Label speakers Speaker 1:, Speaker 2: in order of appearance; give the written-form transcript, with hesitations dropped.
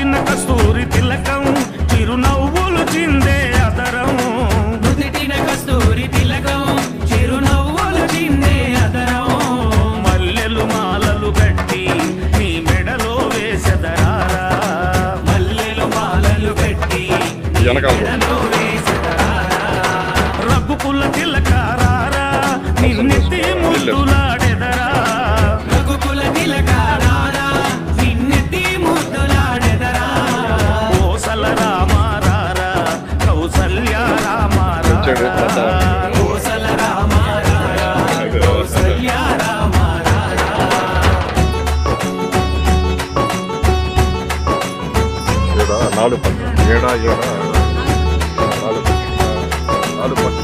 Speaker 1: నుదిటిన కస్తూరి తిలకం చిరునవ్వులు చిందే అదరం
Speaker 2: నుదిటిన కస్తూరి తిలకం చిరునవ్వులు చిందే అదరం
Speaker 1: మల్లెలు మాలలు కట్టి నీ మెడలో వేసెదరారా
Speaker 2: మల్లెలు మాలలు కట్టి మెడలో వేసెదరారా
Speaker 1: రఘుకుల తిలకారారా నిన్నెత్తి ముద్దులాడెదరా
Speaker 2: రఘుకుల తిలకారారా నిన్నెత్తి ముద్దులాడెదరా
Speaker 1: కోసల రామారారా కౌసల్య రామారారా
Speaker 2: కోసల రామారారా కౌసల్య రామారారా
Speaker 3: నాలుగు 7 4 4